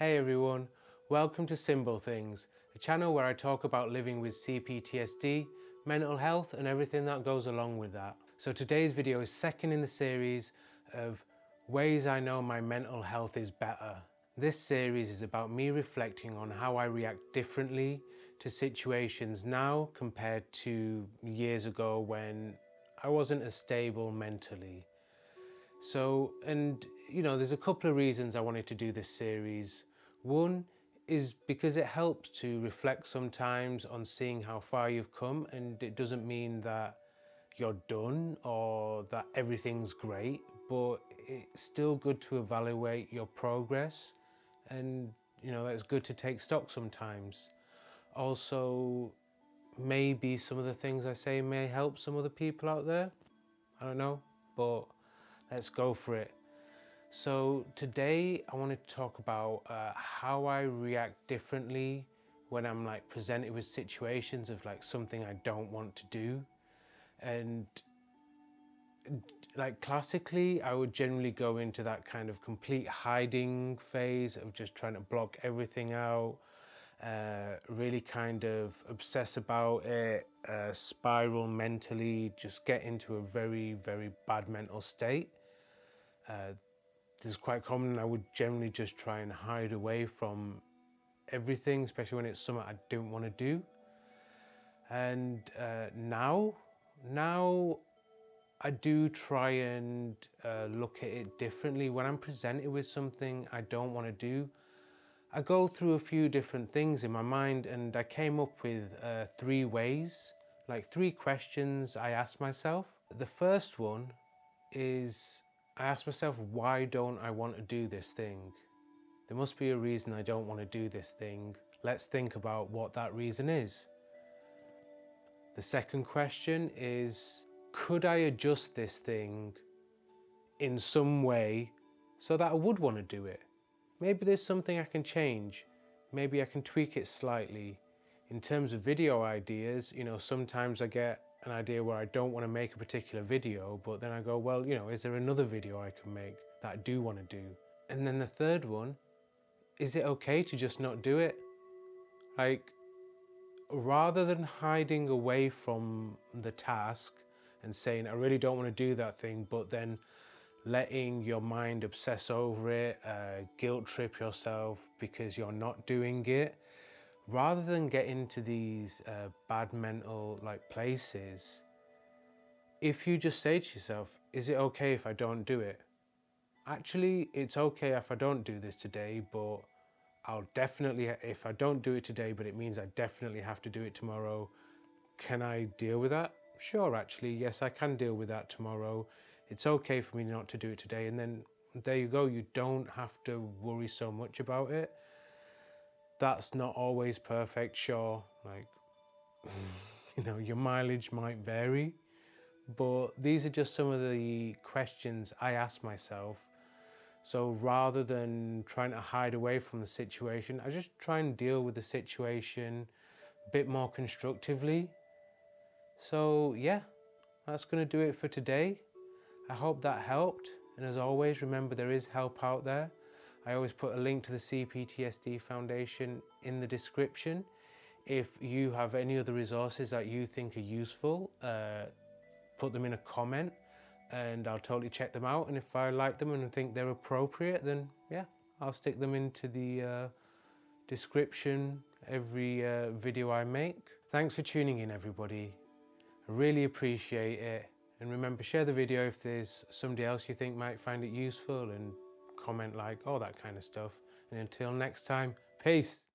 Hey everyone, welcome to Simble Things, a channel where I talk about living with C-PTSD, mental health and everything that goes along with that. So today's video is second in the series of ways I know my mental health is better. This series is about me reflecting on how I react differently to situations now compared to years ago when I wasn't as stable mentally. So, there's a couple of reasons I wanted to do this series. One is because it helps to reflect sometimes on seeing how far you've come, and it doesn't mean that you're done or that everything's great, but it's still good to evaluate your progress, and it's good to take stock sometimes. Also, maybe some of the things I say may help some other people out there. I don't know, but let's go for it. So today I want to talk about how I react differently when I'm presented with situations of something I don't want to do. And classically, I would generally go into that kind of complete hiding phase of just trying to block everything out, really kind of obsess about it, spiral mentally, just get into a very, very bad mental state. This is quite common. I would generally just try and hide away from everything, especially when it's something I don't want to do. And now I do try and look at it differently. When I'm presented with something I don't want to do, I go through a few different things in my mind, and I came up with three ways, three questions I ask myself. The first one is I ask myself, why don't I want to do this thing? There must be a reason I don't want to do this thing. Let's think about what that reason is. The second question is, could I adjust this thing in some way so that I would want to do it? Maybe there's something I can change. Maybe I can tweak it slightly. In terms of video ideas, sometimes I get an idea where I don't want to make a particular video, but then I go, well, is there another video I can make that I do want to do? And then the third one, is it okay to just not do it? Rather than hiding away from the task and saying, I really don't want to do that thing, but then letting your mind obsess over it, guilt trip yourself because you're not doing it, rather than get into these bad mental places, if you just say to yourself, is it okay if I don't do it? Actually, it's okay if I don't do this today, but I'll definitely, if I don't do it today, but it means I definitely have to do it tomorrow, can I deal with that? Sure, actually, yes, I can deal with that tomorrow. It's okay for me not to do it today. And then there you go. You don't have to worry so much about it. That's not always perfect, sure. Your mileage might vary, but these are just some of the questions I ask myself. So rather than trying to hide away from the situation, I just try and deal with the situation a bit more constructively. So yeah, that's going to do it for today. I hope that helped, and as always, remember there is help out there. I always put a link to the C-PTSD Foundation in the description. If you have any other resources that you think are useful, put them in a comment and I'll totally check them out. And if I like them and think they're appropriate, then yeah, I'll stick them into the description every video I make. Thanks for tuning in, everybody. I really appreciate it. And remember, share the video if there's somebody else you think might find it useful, and comment all that kind of stuff. And until next time, peace.